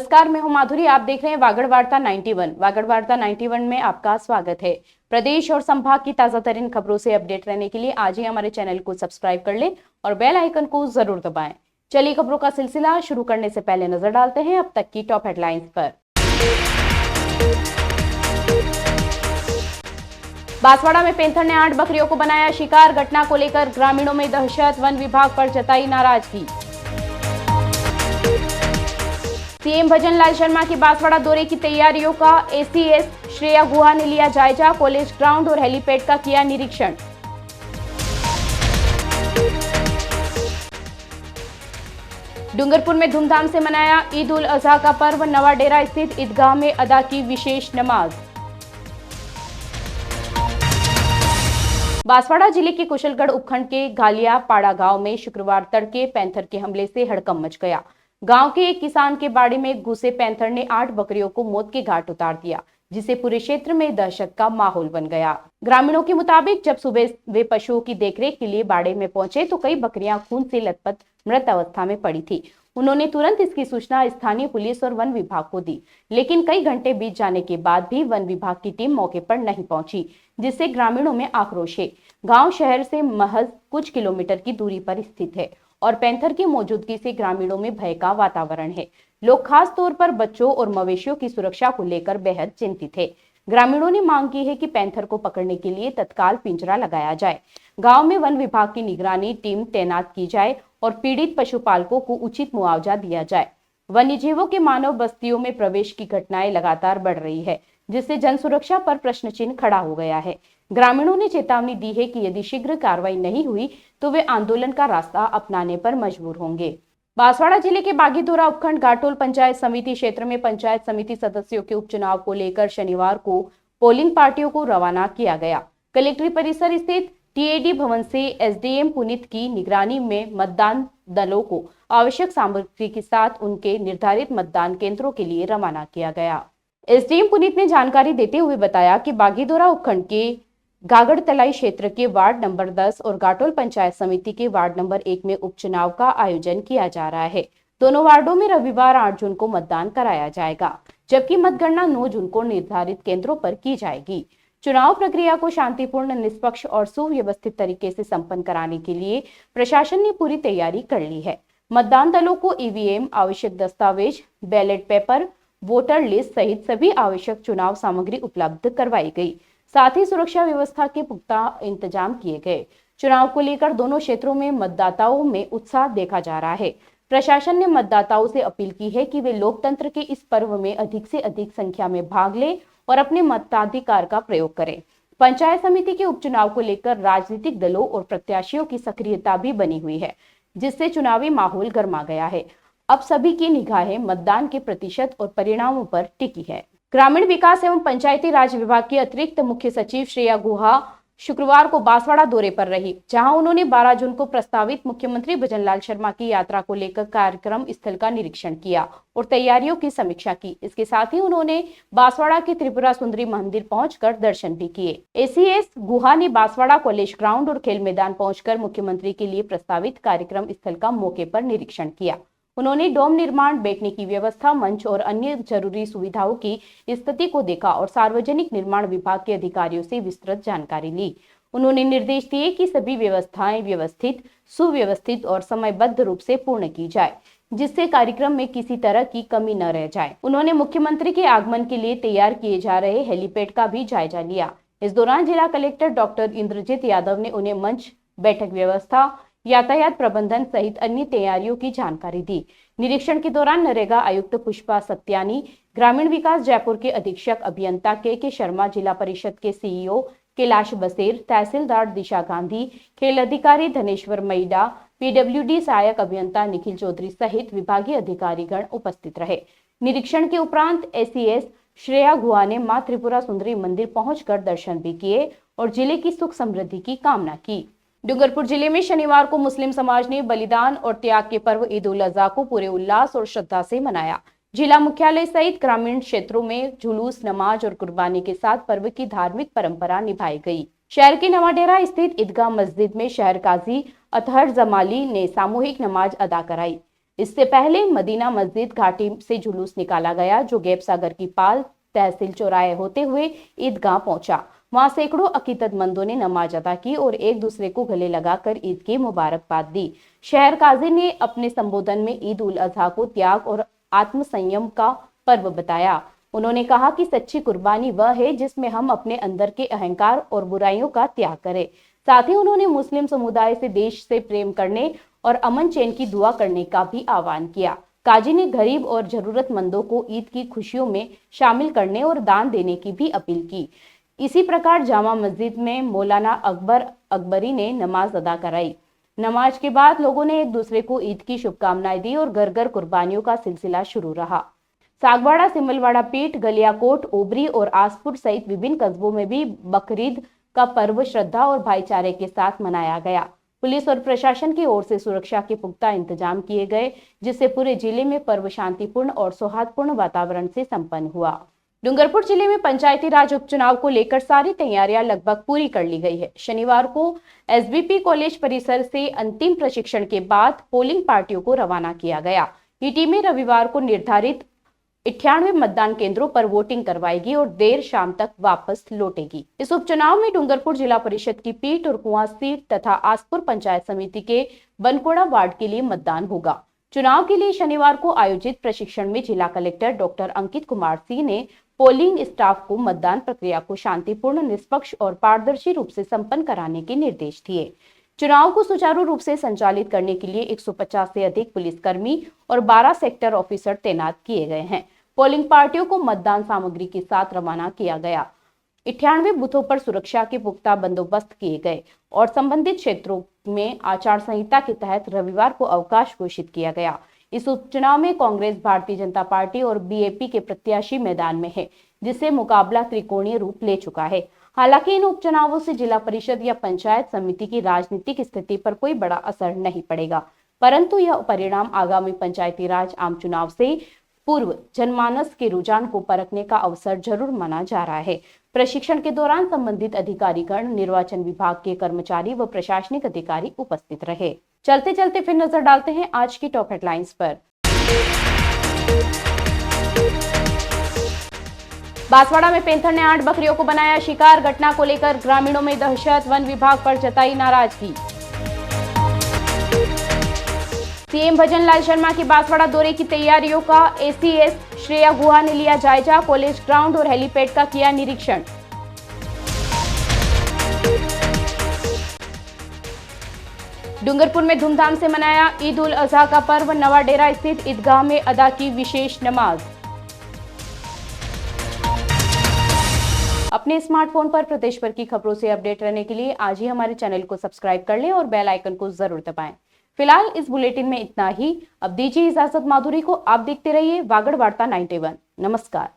नमस्कार, मैं हूं माधुरी। आप देख रहे हैं वागड़ वार्ता 91। वागड़ वार्ता 91 में आपका स्वागत है। प्रदेश और संभाग की ताजा तरीन खबरों से अपडेट रहने के लिए आज ही हमारे चैनल को सब्सक्राइब कर लें और बेल आइकन को जरूर दबाएं। चलिए खबरों का सिलसिला शुरू करने से पहले नजर डालते हैं अब तक की टॉप हेडलाइंस पर। बांसवाड़ा में पेंथर ने 8 बकरियों को बनाया शिकार। घटना को लेकर ग्रामीणों में दहशत, वन विभाग पर जताई नाराजगी। सीएम भजन लाल शर्मा की बांसवाड़ा दौरे की तैयारियों का एसीएस श्रेया गुहा ने लिया जायजा। कॉलेज ग्राउंड और हेलीपैड का किया निरीक्षण। डूंगरपुर में धूमधाम से मनाया ईद उल अजहा का पर्व। नवाडेरा स्थित ईदगाह में अदा की विशेष नमाज। बांसवाड़ा जिले के कुशलगढ़ उपखंड के घालिया पाड़ा गांव में शुक्रवार तड़के पैंथर के हमले से हड़कंप मच गया। गांव के एक किसान के बाड़े में घुसे पैंथर ने 8 बकरियों को मौत के घाट उतार दिया, जिससे पूरे क्षेत्र में दहशत का माहौल बन गया। ग्रामीणों के मुताबिक जब सुबह वे पशुओं की देखरेख के लिए बाड़े में पहुंचे तो कई बकरियां खून से लथपथ मृत अवस्था में पड़ी थी। उन्होंने तुरंत इसकी सूचना स्थानीय पुलिस और वन विभाग को दी, लेकिन कई घंटे बीत जाने के बाद भी वन विभाग की टीम मौके पर नहीं पहुंची, जिससे ग्रामीणों में आक्रोश है। गाँव शहर से महज कुछ किलोमीटर की दूरी पर स्थित है और पैंथर की मौजूदगी से ग्रामीणों में भय का वातावरण है। लोग खास तौर पर बच्चों और मवेशियों की सुरक्षा को लेकर बेहद चिंतित है। ग्रामीणों ने मांग की है कि पैंथर को पकड़ने के लिए तत्काल पिंजरा लगाया जाए, गांव में वन विभाग की निगरानी टीम तैनात की जाए और पीड़ित पशुपालकों को उचित मुआवजा दिया जाए। वन्यजीवों के मानव बस्तियों में प्रवेश की घटनाएं लगातार बढ़ रही है, जिससे जन सुरक्षा पर प्रश्न चिन्ह खड़ा हो गया है। ग्रामीणों ने चेतावनी दी है कि यदि शीघ्र कार्रवाई नहीं हुई तो वे आंदोलन का रास्ता अपनाने पर मजबूर होंगे। बांसवाड़ा जिले के बागीधोरा उपखंड घाटोल पंचायत समिति क्षेत्र में पंचायत समिति सदस्यों के उपचुनाव को लेकर शनिवार को पोलिंग पार्टियों को रवाना किया गया। कलेक्ट्री परिसर स्थित टीएडी भवन से एसडीएम पुनीत की निगरानी में मतदान दलों को आवश्यक सामग्री के साथ उनके निर्धारित मतदान केंद्रों के लिए रवाना किया गया। एसडीएम पुनीत ने जानकारी देते हुए बताया कि बागीधोरा उपखंड के गागड़ तलाई क्षेत्र के वार्ड नंबर 10 और घाटोल पंचायत समिति के वार्ड नंबर 1 में उपचुनाव का आयोजन किया जा रहा है। दोनों वार्डों में रविवार 8 जून को मतदान कराया जाएगा, जबकि मतगणना 9 जून को निर्धारित केंद्रों पर की जाएगी। चुनाव प्रक्रिया को शांतिपूर्ण, निष्पक्ष और सुव्यवस्थित तरीके से संपन्न कराने के लिए प्रशासन ने पूरी तैयारी कर ली है। मतदान दलों को ईवीएम, आवश्यक दस्तावेज, बैलेट पेपर, वोटर लिस्ट सहित सभी आवश्यक चुनाव सामग्री उपलब्ध करवाई गई। साथ ही सुरक्षा व्यवस्था के पुख्ता इंतजाम किए गए। चुनाव को लेकर दोनों क्षेत्रों में मतदाताओं में उत्साह देखा जा रहा है। प्रशासन ने मतदाताओं से अपील की है कि वे लोकतंत्र के इस पर्व में अधिक से अधिक संख्या में भाग लें और अपने मताधिकार का प्रयोग करें। पंचायत समिति के उपचुनाव को लेकर राजनीतिक दलों और प्रत्याशियों की सक्रियता भी बनी हुई है, जिससे चुनावी माहौल गर्मा गया है। अब सभी की निगाहें मतदान के प्रतिशत और परिणामों पर टिकी है। ग्रामीण विकास एवं पंचायती राज विभाग की अतिरिक्त मुख्य सचिव श्रेया गुहा शुक्रवार को बांसवाड़ा दौरे पर रही, जहां उन्होंने 12 जून को प्रस्तावित मुख्यमंत्री भजन लाल शर्मा की यात्रा को लेकर कार्यक्रम स्थल का निरीक्षण किया और तैयारियों की समीक्षा की। इसके साथ ही उन्होंने बांसवाड़ा के त्रिपुरा सुंदरी मंदिर पहुंचकर दर्शन भी किए। एसीएस गुहा ने बांसवाड़ा कॉलेज ग्राउंड और खेल मैदान पहुंचकर मुख्यमंत्री के लिए प्रस्तावित कार्यक्रम स्थल का मौके पर निरीक्षण किया। उन्होंने डोम निर्माण, बैठने की व्यवस्था, मंच और अन्य जरूरी सुविधाओं की स्थिति को देखा और सार्वजनिक निर्माण विभाग के अधिकारियों से विस्तृत जानकारी ली। उन्होंने निर्देश दिए कि सभी व्यवस्थाएं व्यवस्थित, सुव्यवस्थित और समयबद्ध रूप से पूर्ण की जाए, जिससे कार्यक्रम में किसी तरह की कमी न रह जाए। उन्होंने मुख्यमंत्री के आगमन के लिए तैयार किए जा रहे हेलीपैड का भी जायजा लिया। इस दौरान जिला कलेक्टर डॉक्टर इंद्रजीत यादव ने उन्हें मंच, बैठक व्यवस्था, यातायात प्रबंधन सहित अन्य तैयारियों की जानकारी दी। निरीक्षण के दौरान नरेगा आयुक्त पुष्पा सत्यानी, ग्रामीण विकास जयपुर के अधीक्षक अभियंता के शर्मा, जिला परिषद के सीईओ कैलाश बसेर, तहसीलदार दिशा गांधी, खेल अधिकारी धनेश्वर मैडा, पीडब्ल्यूडी सहायक अभियंता निखिल चौधरी सहित विभागीय अधिकारीगण उपस्थित रहे। निरीक्षण के उपरांत एसीएस श्रेया गुहा ने मां त्रिपुरा सुंदरी मंदिर पहुंचकर दर्शन भी किए और जिले की सुख समृद्धि की कामना की। डूंगरपुर जिले में शनिवार को मुस्लिम समाज ने बलिदान और त्याग के पर्व ईद उल अजहा को पूरे उल्लास और श्रद्धा से मनाया। जिला मुख्यालय सहित ग्रामीण क्षेत्रों में जुलूस, नमाज और कुर्बानी के साथ पर्व की धार्मिक परंपरा निभाई गई। शहर के नवाडेरा स्थित ईदगाह मस्जिद में शहर काजी अतहर जमाली ने सामूहिक नमाज अदा कराई। इससे पहले मदीना मस्जिद घाटी से जुलूस निकाला गया, जो गैब सागर की पाल तहसील चौराहे होते हुए ईदगाह पहुंचा। वहां सैकड़ों अकीदतमंदों ने नमाज अदा की और एक दूसरे को गले लगाकर ईद की मुबारकबाद दी। शहर काजी ने अपने संबोधन में ईद उल अजहा को त्याग और आत्मसंयम का पर्व बताया। उन्होंने कहा कि सच्ची कुर्बानी वह है जिसमें हम अपने अंदर के अहंकार और बुराइयों का त्याग करें। साथ ही उन्होंने मुस्लिम समुदाय से देश से प्रेम करने और अमन चैन की दुआ करने का भी आह्वान किया। काजी ने गरीब और जरूरतमंदों को ईद की खुशियों में शामिल करने और दान देने की भी अपील की। इसी प्रकार जामा मस्जिद में मौलाना अकबर अकबरी ने नमाज अदा कराई। नमाज के बाद लोगों ने एक दूसरे को ईद की शुभकामनाएं दी और घर घर कुर्बानियों का सिलसिला शुरू रहा। सागवाड़ा, सिमलवाड़ा पीठ, गलियाकोट, ओबरी और आसपुर सहित विभिन्न कस्बों में भी बकरीद का पर्व श्रद्धा और भाईचारे के साथ मनाया गया। पुलिस और प्रशासन की ओर से सुरक्षा के पुख्ता इंतजाम किए गए, जिससे पूरे जिले में पर्व शांतिपूर्ण और सौहार्दपूर्ण वातावरण से संपन्न हुआ। डूंगरपुर जिले में पंचायती राज उपचुनाव को लेकर सारी तैयारियां लगभग पूरी कर ली गई है। शनिवार को एसबीपी कॉलेज परिसर से अंतिम प्रशिक्षण के बाद पोलिंग पार्टियों को रवाना किया गया। ये टीमें रविवार को निर्धारित 98 मतदान केंद्रों पर वोटिंग करवाएगी और देर शाम तक वापस लौटेगी। इस उपचुनाव में डूंगरपुर जिला परिषद की पीठ और कुआं सीट तथा आसपुर पंचायत समिति के बनकोड़ा वार्ड के लिए मतदान होगा। चुनाव के लिए शनिवार को आयोजित प्रशिक्षण में जिला कलेक्टर डॉक्टर अंकित कुमार सिंह ने पोलिंग स्टाफ को मतदान प्रक्रिया को शांतिपूर्ण, निष्पक्ष और पारदर्शी रूप से संपन्न कराने के निर्देश दिए। चुनाव को सुचारू रूप से संचालित करने के लिए 150 से अधिक पुलिसकर्मी और 12 सेक्टर ऑफिसर तैनात किए गए हैं। पोलिंग पार्टियों को मतदान सामग्री के साथ रवाना किया गया। 98 बूथों पर सुरक्षा के पुख्ता बंदोबस्त किए गए और संबंधित क्षेत्रों में आचार संहिता के तहत रविवार को अवकाश घोषित किया गया। इस उपचुनाव में कांग्रेस, भारतीय जनता पार्टी और बीएपी के प्रत्याशी मैदान में है, जिससे मुकाबला त्रिकोणीय रूप ले चुका है। हालांकि इन उपचुनावों से जिला परिषद या पंचायत समिति की राजनीतिक स्थिति पर कोई बड़ा असर नहीं पड़ेगा, परंतु यह परिणाम आगामी पंचायती राज आम चुनाव से पूर्व जनमानस के रुझान को परखने का अवसर जरूर माना जा रहा है। प्रशिक्षण के दौरान संबंधित अधिकारीगण, निर्वाचन विभाग के कर्मचारी व प्रशासनिक अधिकारी उपस्थित रहे। चलते चलते फिर नजर डालते हैं आज की टॉप हेडलाइंस पर। बांसवाड़ा में पैंथर ने 8 बकरियों को बनाया शिकार। घटना को लेकर ग्रामीणों में दहशत, वन विभाग पर जताई नाराजगी। सीएम भजन लाल शर्मा की बांसवाड़ा दौरे की तैयारियों का एसीएस श्रेया गुहा ने लिया जायजा। कॉलेज ग्राउंड और हेलीपैड का किया निरीक्षण। डूंगरपुर में धूमधाम से मनाया ईद उल अजहा का पर्व। नवाडेरा स्थित ईदगाह में अदा की विशेष नमाज। अपने स्मार्टफोन पर प्रदेश भर की खबरों से अपडेट रहने के लिए आज ही हमारे चैनल को सब्सक्राइब कर लें और बेल आइकन को जरूर दबाएं। फिलहाल इस बुलेटिन में इतना ही। अब दीजिए इजाजत माधुरी को। आप देखते रहिए वागड़ वार्ता 91। नमस्कार।